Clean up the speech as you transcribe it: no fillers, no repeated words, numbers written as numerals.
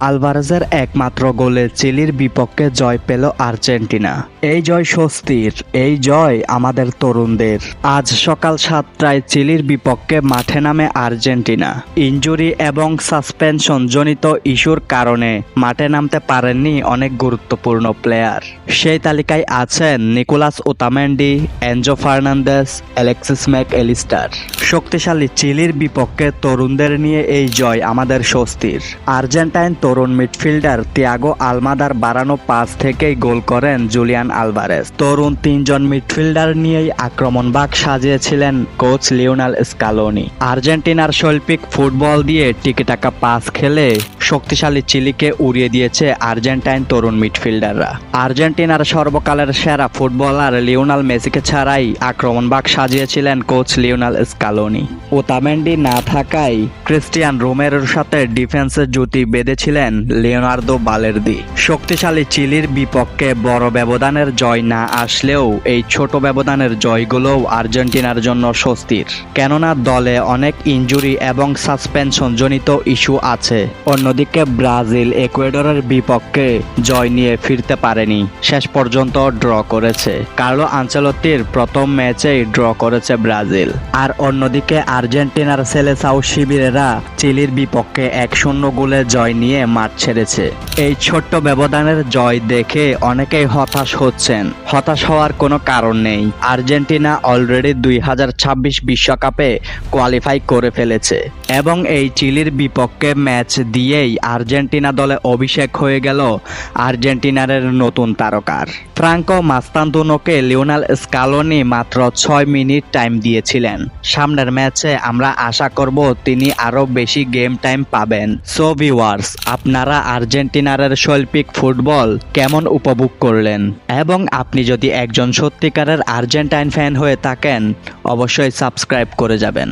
আলভারেজের একমাত্র গোলে চিলির বিপক্ষে জয় পেল আর্জেন্টিনা। এই জয় স্বস্তির, এই জয় আমাদের তরুণদের। আজ সকাল 7টায় চিলির বিপক্ষে মাঠে নামে আর্জেন্টিনা। ইনজুরি এবং সাসপেনশন জনিত ইস্যুর কারণে মাঠে নামতে পারেননি অনেক গুরুত্বপূর্ণ প্লেয়ার। সেই তালিকায় আছেন Nicolas Otamendi, Enzo Fernandez, Alexis Mac Allister. শক্তিশালী চিলির বিপক্ষে তরুণদের নিয়ে এই জয় আমাদের স্বস্তির। আর্জেন্টাইন তরুণ মিডফিল্ডার তিয়াগো আলমাদার বাড়ানো পাস থেকেই গোল করেন জুলিয়ান আলভারেজ। তরুণ 3জন মিডফিল্ডার নিয়েই আক্রমণ ভাগ সাজিয়েছিলেন কোচ লিওনেল স্কালোনি। আর্জেন্টিনার শৈল্পিক ফুটবল দিয়ে টিকিটাকা পাস খেলে শক্তিশালী চিলিকে উড়িয়ে দিয়েছে আর্জেন্টাইন তরুণ মিডফিল্ডাররা। আর্জেন্টিনার সর্বকালের সেরা ফুটবলার লিওনেল মেসিকে ছাড়াই আক্রমণ ভাগ সাজিয়েছিলেন কোচ লিওনেল স্কালোনি। ওতামেন্ডি না থাকায় ক্রিস্টিয়ান রোমেরোর সাথে ডিফেন্সে জুটি বেঁধেছিলেন লিওনার্দো বালের্দি। শক্তিশালী চিলির বিপক্ষে বড় ব্যবধানের জয় না আসলেও এই ছোট ব্যবধানের জয়গুলোও আর্জেন্টিনার জন্য স্বস্তির, কেননা দলে অনেক ইনজুরি এবং সাসপেনশন জনিত ইস্যু আছে। অন্যদিকে ব্রাজিল ইকুয়েডরের বিপক্ষে জয় নিয়ে ফিরতে পারেনি, শেষ পর্যন্ত ড্র করেছে। কার্লো আনচেলত্তির প্রথম ম্যাচেই ড্র করেছে ব্রাজিল। আর অন্যদিকে আর্জেন্টিনার সেলেসাও শিবিরেরা চিলির বিপক্ষে 1-0 গোলে জয় নিয়ে মাঠ ছেড়েছে। এই ছোট্ট ব্যবধানের জয় দেখে অনেকেই হতাশ হচ্ছেন। হতাশ হওয়ার কোনো কারণ নেই। আর্জেন্টিনা অলরেডি 2026 বিশ্বকাপে কোয়ালিফাই করে ফেলেছে এবং এই চিলির বিপক্ষে ম্যাচ দিয়েই আর্জেন্টিনা দলে অভিষেক হয়ে গেল আর্জেন্টিনার নতুন তারকার। ফ্রাঙ্কো মাস্তান্দুনোকে লিওনেল স্কালোনি মাত্র 6 মিনিট টাইম দিয়েছিলেন। সামনের ম্যাচে আমরা আশা করব তিনি আরও বেশি গেম টাইম পাবেন। সো ভিউয়ার্স, আপনারা আর্জেন্টিনার শৈল্পিক ফুটবল কেমন উপভোগ করলেন? এবং আপনি যদি একজন সত্যিকারের আর্জেন্টাইন ফ্যান হয়ে থাকেন অবশ্যই সাবস্ক্রাইব করে যাবেন।